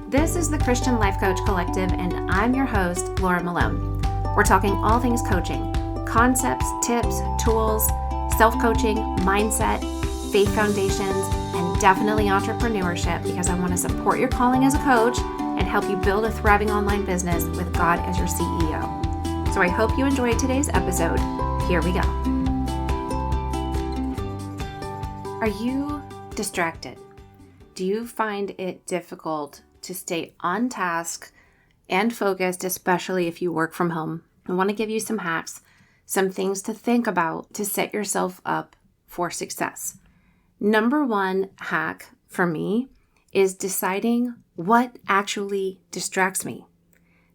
This is the Christian Life Coach Collective, and I'm your host, Laura Malone. We're talking all things coaching, concepts, tips, tools, self-coaching, mindset, faith foundations, and definitely entrepreneurship, because I want to support your calling as a coach and help you build a thriving online business with God as your CEO. So I hope you enjoyed today's episode. Here we go. Are you distracted? Do you find it difficult to stay on task and focused, especially if you work from home? I want to give you some hacks, some things to think about to set yourself up for success. Number one hack for me is deciding what actually distracts me.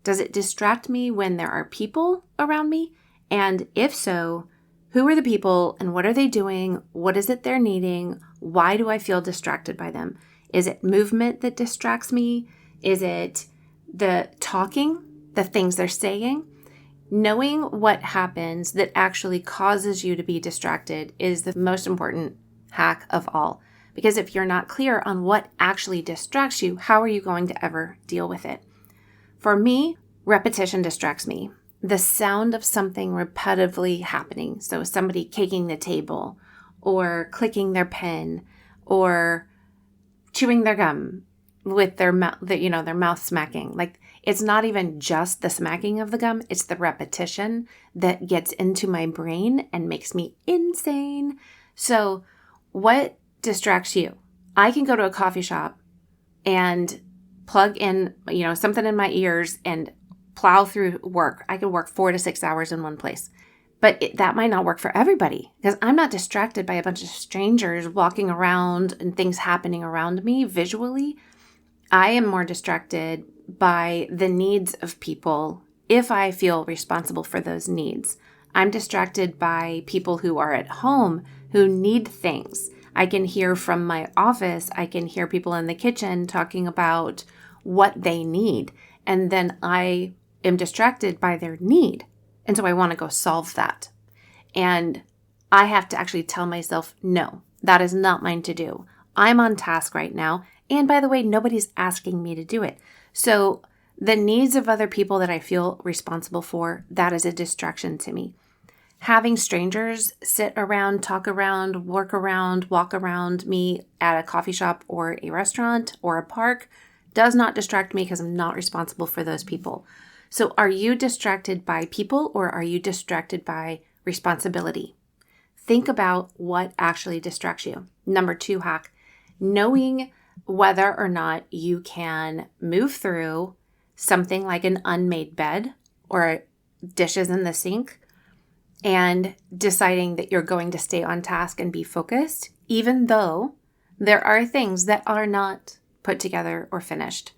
Does it distract me when there are people around me? And if so, who are the people and what are they doing? What is it they're needing? Why do I feel distracted by them? Is it movement that distracts me? Is it the talking, the things they're saying? Knowing what happens that actually causes you to be distracted is the most important hack of all. Because if you're not clear on what actually distracts you, how are you going to ever deal with it? For me, repetition distracts me. The sound of something repetitively happening. So somebody kicking the table or clicking their pen or chewing their gum with their mouth, their mouth smacking. Like, it's not even just the smacking of the gum, it's the repetition that gets into my brain and makes me insane. So what distracts you? I can go to a coffee shop and plug in, something in my ears and plow through work. I can work 4 to 6 hours in one place. But that might not work for everybody, because I'm not distracted by a bunch of strangers walking around and things happening around me visually. I am more distracted by the needs of people if I feel responsible for those needs. I'm distracted by people who are at home who need things. I can hear from my office, I can hear people in the kitchen talking about what they need. And then I am distracted by their need. And so I want to go solve that. And I have to actually tell myself, no, that is not mine to do. I'm on task right now. And by the way, nobody's asking me to do it. So the needs of other people that I feel responsible for, that is a distraction to me. Having strangers sit around, talk around, work around, walk around me at a coffee shop or a restaurant or a park does not distract me, because I'm not responsible for those people. So are you distracted by people, or are you distracted by responsibility? Think about what actually distracts you. Number 2 hack, knowing whether or not you can move through something like an unmade bed or dishes in the sink, and deciding that you're going to stay on task and be focused, even though there are things that are not put together or finished.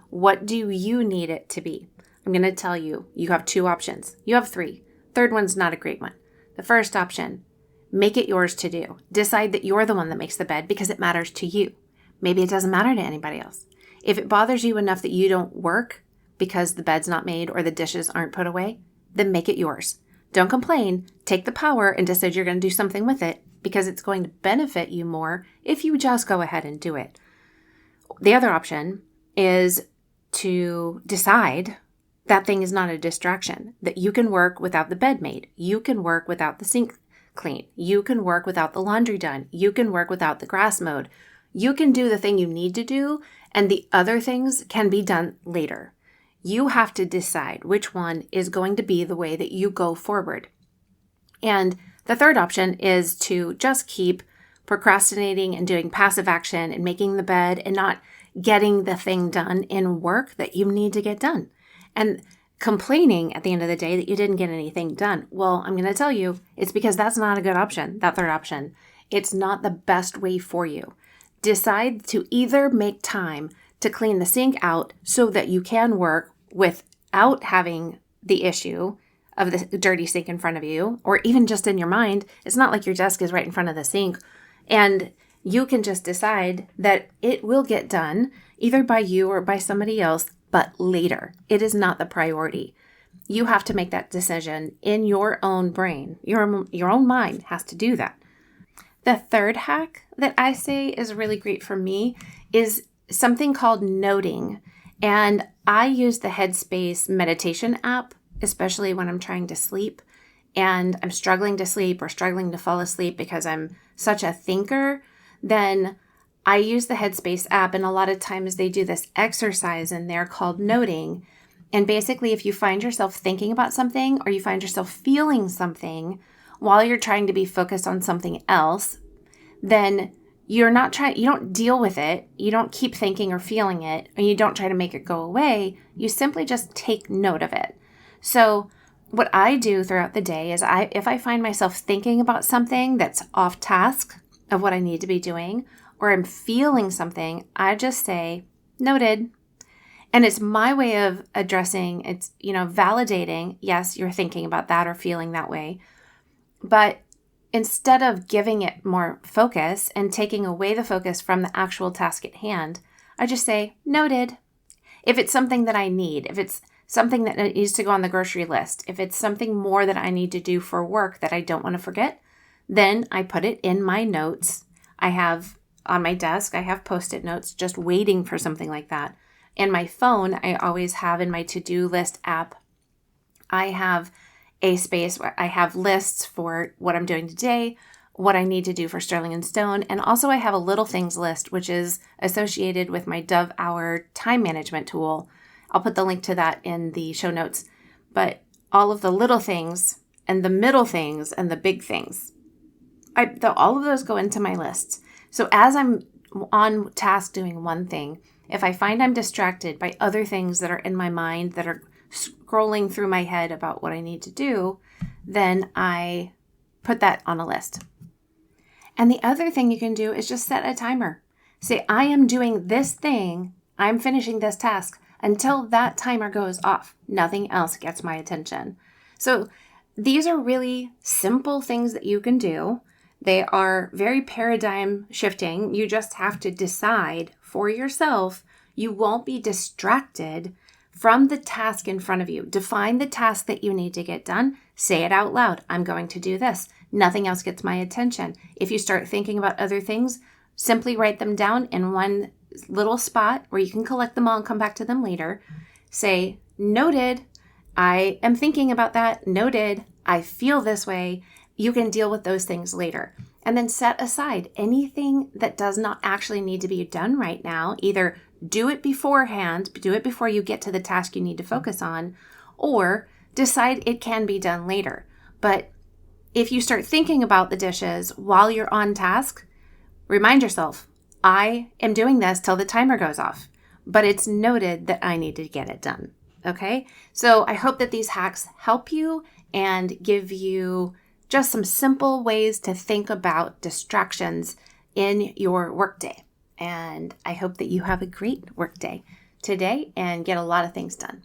What do you need it to be? I'm going to tell you, you have 2 options. You have 3. Third one's not a great one. The first option, make it yours to do. Decide that you're the one that makes the bed because it matters to you. Maybe it doesn't matter to anybody else. If it bothers you enough that you don't work because the bed's not made or the dishes aren't put away, then make it yours. Don't complain. Take the power and decide you're going to do something with it, because it's going to benefit you more if you just go ahead and do it. The other option is to decide that thing is not a distraction, that you can work without the bed made. You can work without the sink clean. You can work without the laundry done. You can work without the grass mowed. You can do the thing you need to do, and the other things can be done later. You have to decide which one is going to be the way that you go forward. And the third option is to just keep procrastinating and doing passive action and making the bed and not getting the thing done in work that you need to get done. And complaining at the end of the day that you didn't get anything done. Well, I'm going to tell you, it's because that's not a good option, that third option. It's not the best way for you. Decide to either make time to clean the sink out so that you can work without having the issue of the dirty sink in front of you, or even just in your mind. It's not like your desk is right in front of the sink. And you can just decide that it will get done either by you or by somebody else, but later. It is not the priority. You have to make that decision in your own brain. Your own mind has to do that. The third hack that I say is really great for me is something called noting. And I use the Headspace meditation app, especially when I'm trying to sleep and I'm struggling to sleep or struggling to fall asleep because I'm such a thinker. Then I use the Headspace app, and a lot of times they do this exercise in there called noting. And basically, if you find yourself thinking about something or you find yourself feeling something while you're trying to be focused on something else, then you don't deal with it. You don't keep thinking or feeling it, and you don't try to make it go away. You simply just take note of it. So what I do throughout the day is if I find myself thinking about something that's off task of what I need to be doing, or I'm feeling something, I just say, noted. And it's my way of addressing, it's, validating, yes, you're thinking about that or feeling that way. But instead of giving it more focus and taking away the focus from the actual task at hand, I just say, noted. If it's something that I need, if it's something that needs to go on the grocery list, if it's something more that I need to do for work that I don't want to forget, then I put it in my notes. I have on my desk, I have Post-it notes just waiting for something like that. And my phone, I always have in my to-do list app, I have a space where I have lists for what I'm doing today, what I need to do for Sterling and Stone, and also I have a little things list, which is associated with my Dove Hour time management tool. I'll put the link to that in the show notes. But all of the little things and the middle things and the big things, all of those go into my lists. So as I'm on task doing one thing, if I find I'm distracted by other things that are in my mind that are scrolling through my head about what I need to do, then I put that on a list. And the other thing you can do is just set a timer. Say, I am doing this thing, I'm finishing this task until that timer goes off. Nothing else gets my attention. So these are really simple things that you can do. They are very paradigm shifting. You just have to decide for yourself. You won't be distracted from the task in front of you. Define the task that you need to get done. Say it out loud. I'm going to do this. Nothing else gets my attention. If you start thinking about other things, simply write them down in one little spot where you can collect them all and come back to them later. Say, noted, I am thinking about that. Noted, I feel this way. You can deal with those things later. And then set aside anything that does not actually need to be done right now. Either do it beforehand, do it before you get to the task you need to focus on, or decide it can be done later. But if you start thinking about the dishes while you're on task, remind yourself, I am doing this till the timer goes off, but it's noted that I need to get it done. Okay? So I hope that these hacks help you and give you just some simple ways to think about distractions in your workday. And I hope that you have a great workday today and get a lot of things done.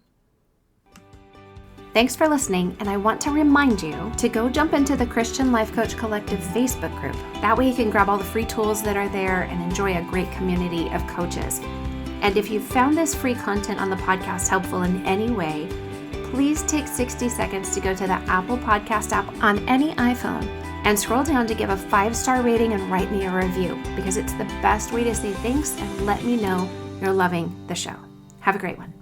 Thanks for listening, and I want to remind you to go jump into the Christian Life Coach Collective Facebook group. That way you can grab all the free tools that are there and enjoy a great community of coaches. And if you found this free content on the podcast helpful in any way, please take 60 seconds to go to the Apple Podcast app on any iPhone and scroll down to give a 5-star rating and write me a review, because it's the best way to say thanks and let me know you're loving the show. Have a great one.